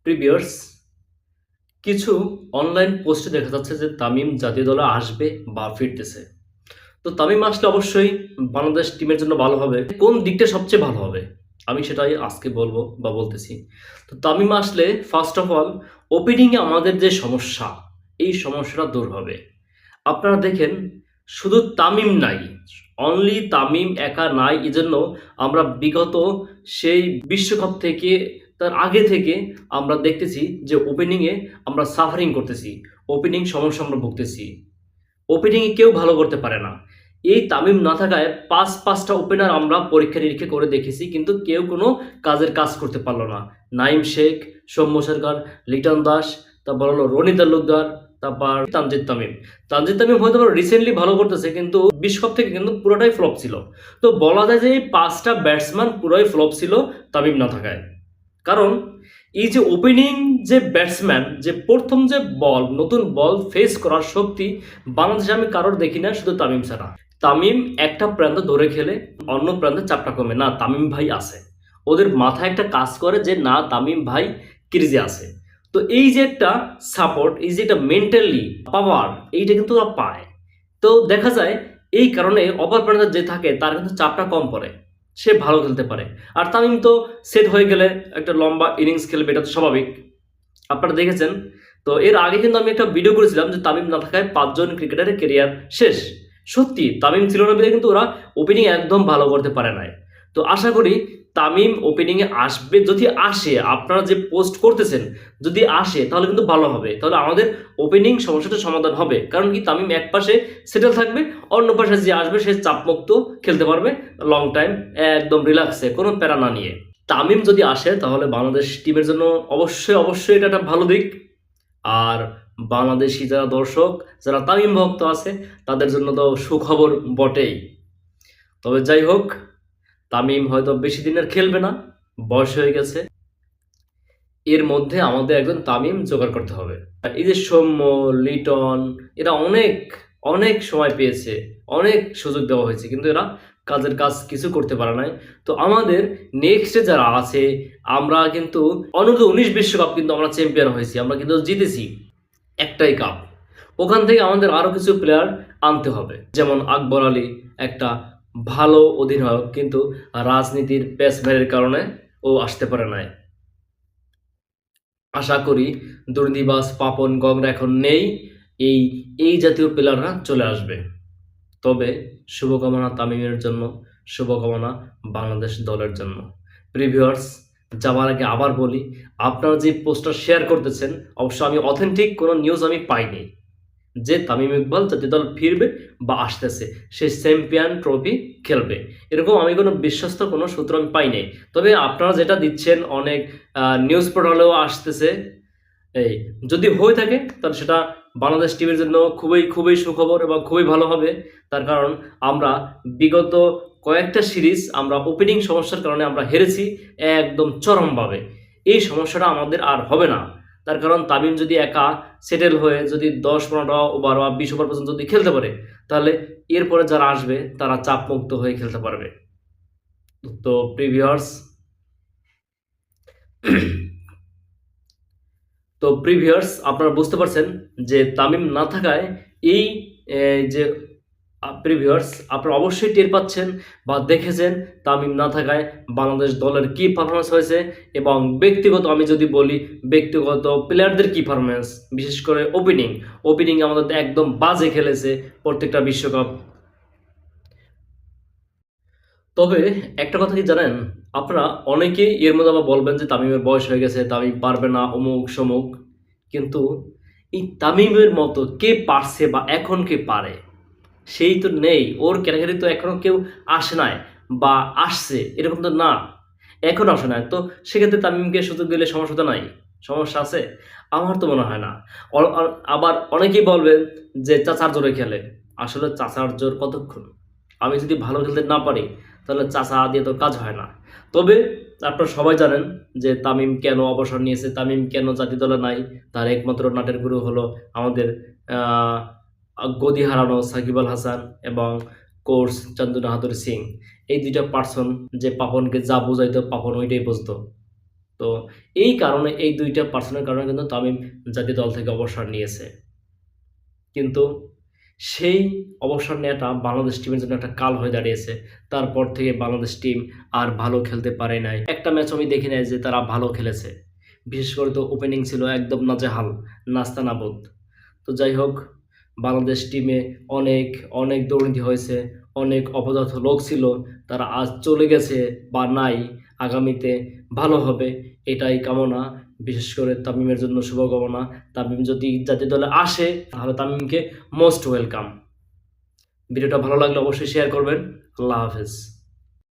প্রিভিয়ার্স কিছু অনলাইন পোস্টে দেখা যাচ্ছে যে তামিম জাতীয় দলে আসবে বা ফিরতেছে। তো তামিম আসলে অবশ্যই বাংলাদেশ টিমের জন্য ভালো হবে। কোন দিকটা সবচেয়ে ভালো হবে আমি সেটাই আজকে বলবো বা বলতেছি। তো তামিম আসলে ফার্স্ট অফ অল ওপেনিংয়ে আমাদের যে সমস্যা, এই সমস্যাটা দূর হবে। আপনারা দেখেন, শুধু তামিম নাই, অনলি তামিম একা নাই। এজন্য আমরা বিগত সেই বিশ্বকাপ থেকে, তার আগে থেকে আমরা দেখতেছি যে ওপেনিংয়ে আমরা সাফারিং করতেছি, ওপেনিং সমস্যা আমরা ভুগতেছি, ওপেনিংয়ে কেউ ভালো করতে পারে না। এই তামিম না থাকায় পাঁচটা ওপেনার আমরা পরীক্ষা নিরীক্ষা করে দেখেছি, কিন্তু কেউ কোনো কাজের কাজ করতে পারলো না। নাইম শেখ, সৌম্য সরকার, লিটন দাস, তারপর হলো রনি তালুকদার, তারপর তানজিদ তামিম হয়তো রিসেন্টলি ভালো করতেছে, কিন্তু বিশ্বকাপ থেকে কিন্তু পুরোটাই ফ্লপ ছিল। তো বলা যায় যে এই পাঁচটা ব্যাটসম্যান পুরোই ফ্লপ ছিল তামিম না থাকায়। কারণ এই যে ওপেনিং যে ব্যাটসম্যান, যে প্রথম যে বল, নতুন বল ফেস করার শক্তি বাংলাদেশে আমি কারোর দেখি না, শুধু তামিম ছাড়া। তামিম একটা প্রান্ত ধরে খেলে অন্য প্রান্তে চাপটা কমে না, তামিম ভাই আছে। ওদের মাথায় একটা কাজ করে যে না, তামিম ভাই ক্রিজে আছে। তো এই যে একটা সাপোর্ট, এই যে একটা মেন্টালি পাওয়ার, এইটা কিন্তু ওরা পায়। তো দেখা যায় এই কারণে অপর প্রান্তে যে থাকে তার কিন্তু চাপটা কম পড়ে, সে ভালো খেলতে পারে। আর তামিম তো সেট হয়ে গেলে একটা লম্বা ইনিংস খেলবে, এটা তো স্বাভাবিক। আপনারা দেখেছেন। তো এর আগে কিন্তু আমি একটা ভিডিও করেছিলাম যে তামিম না থাকায় 5 জন ক্রিকেটারের কেরিয়ার শেষ। সত্যি তামিম ছিল না বলে কিন্তু ওরা ওপেনিং একদম ভালো করতে পারে নাই। তো আশা করি তামিম ওপেনিংয়ে আসবে। যদি আসে, আপনারা যে পোস্ট করতেছেন, যদি আসে তাহলে কিন্তু ভালো হবে। তাহলে আমাদের ওপেনিং সমস্যাটা সমাধান হবে। কারণ কি, তামিম এক পাশে সেটেল থাকবে, অন্য পাশে যে আসবে সে চাপমুক্ত খেলতে পারবে লং টাইম, একদম রিল্যাক্সে, কোনো প্যারা না নিয়ে। তামিম যদি আসে তাহলে বাংলাদেশ টিমের জন্য অবশ্যই অবশ্যই এটা একটা ভালো দিক। আর বাংলাদেশি যারা দর্শক, যারা তামিম ভক্ত আছে, তাদের জন্য তো সুখবর বটেই। তবে যাই হোক, তামিম হয়তো বেশি দিনের খেলবে না, বয়স হয়ে গেছে। এর মধ্যে আমাদের একজন তামিম জোগাড় করতে হবে। এই যে সৌম্য, লিটন, এরা অনেক অনেক সময় পেয়েছে, অনেক সুযোগ দেওয়া হয়েছে, কিন্তু এরা কাজের কাজ কিছু করতে পারে নাই। তো আমাদের নেক্সটে যারা আছে, আমরা কিন্তু অনূর্ধ্ব 19 বিশ্বকাপ কিন্তু আমরা চ্যাম্পিয়ন হয়েছি, আমরা কিন্তু জিতেছি একটাই কাপ। ওখান থেকে আমাদের আরো কিছু প্লেয়ার আনতে হবে, যেমন আকবর আলী একটা ভালো অধিনায়ক, কিন্তু রাজনীতির পেছনের কারণে ও আসতে পারে নাই। আশা করি দুর্নিবাস পাপন গংরা এখন নেই, এই এই জাতীয় প্লেয়াররা চলে আসবে। তবে শুভকামনা তামিমের জন্য, শুভকামনা বাংলাদেশ দলের জন্য। প্রিভিউয়ার্স, যাওয়ার আগে আবার বলি, আপনারা যে পোস্টটা শেয়ার করতেছেন, অবশ্য আমি অথেন্টিক কোনো নিউজ আমি পাইনি যে তামিম ইকবাল জাতীয় দল ফিরবে বা আসতেছে, সে চ্যাম্পিয়ন ট্রফি খেলবে, এরকম আমি কোনো বিশ্বস্ত কোনো সূত্র আমি পাইনি। তবে আপনারা যেটা দিচ্ছেন, অনেক নিউজ পোর্টালেও আসতেছে, এই যদি হয়ে থাকে তাহলে সেটা বাংলাদেশ টিমের জন্য খুবই খুবই সুখবর এবং খুবই ভালো হবে। তার কারণ আমরা বিগত কয়েকটা সিরিজ আমরা ওপেনিং সমস্যার কারণে আমরা হেরেছি একদম চরমভাবে। এই সমস্যাটা আমাদের আর হবে না। তার কারণ তামিম যদি একা সেটেল হয়ে যদি 10-15 ওভার বা 20 ওভার পর্যন্ত যদি খেলতে পারে, তাহলে এরপরে যারা আসবে তারা চাপমুক্ত হয়ে খেলতে পারবে। তো প্রিভিউয়ার্স, আপনারা বুঝতে পারছেন যে তামিম না থাকায় এই যে প্রিভিউয়ার্স আপনারা অবশ্যই টের পাচ্ছেন বা দেখেছেন তামিম না থাকায় বাংলাদেশ দলের কি পারফরমেন্স হয়েছে। এবং ব্যক্তিগত আমি যদি বলি, ব্যক্তিগত প্লেয়ারদের কি পারফরমেন্স, বিশেষ করে ওপেনিং আমাদের একদম বাজে খেলেছে প্রত্যেকটা বিশ্বকাপ। তবে একটা কথা কি জানেন, আপনারা অনেকেই এর মধ্যে আবার বলবেন যে তামিমের বয়স হয়ে গেছে, তামিম পারবে না, অমুক সমুক। কিন্তু এই তামিমের মতো কে পারছে বা এখন কে পারে, সেই তো নেই। ওর ক্যাটাগরি তো এখনো কেউ আসে নাই বা আসছে এরকম তো না, এখন আসে নাই। তো সেক্ষেত্রে তামিমকে সুযোগ দিলে সমস্যা তো নাই, সমস্যা আছে? আমার তো মনে হয় না। আবার অনেকেই বলবেন যে চাচার জোরে খেলে। আসলে চাচার জোর কতক্ষণ? আমি যদি ভালো খেলতে না পারি তাহলে চাচা দিয়ে তো কাজ হয় না। তবে আপনারা সবাই জানেন যে তামিম কেন অবসর নিয়েছে, তামিম কেন জাতীয় দলে নাই। তার একমাত্র নাটের গুরু হলো আমাদের গদি হারানো সাকিব আল হাসান এবং কোচ চন্দু বাহাদুর সিং। এই দুইটা পার্সন যে পাপনকে যা বোঝাইতো, পাপন ওইটাই বুঝতো। তো এই কারণে এই দুইটা পার্সনের কারণে কিন্তু তামিম জাতীয় দল থেকে অবসর নিয়েছে। কিন্তু সেই অবসর নেওয়াটা বাংলাদেশ টিমের জন্য একটা কাল হয়ে দাঁড়িয়েছে। তারপর থেকে বাংলাদেশ টিম আর ভালো খেলতে পারে নাই। একটা ম্যাচ আমি দেখি নাই যে তারা ভালো খেলেছে। বিশেষ করে তো ওপেনিং ছিল একদম নাজেহাল, নাস্তানাবুদ। তো যাই হোক, বাংলাদেশ টিমে অনেক অনেক দুর্নীতি হয়েছে, অনেক অপদার্থ লোক ছিল, তারা আজ চলে গেছে বা নাই, আগামীতে ভালো হবে এটাই কামনা। বিশেষ করে তামিমের জন্য শুভকামনা। তামিম যদি জাতীয় দলে আসে তাহলে তামিমকে মোস্ট ওয়েলকাম। ভিডিওটা ভালো লাগলে অবশ্যই শেয়ার করবেন। আল্লাহ হাফেজ।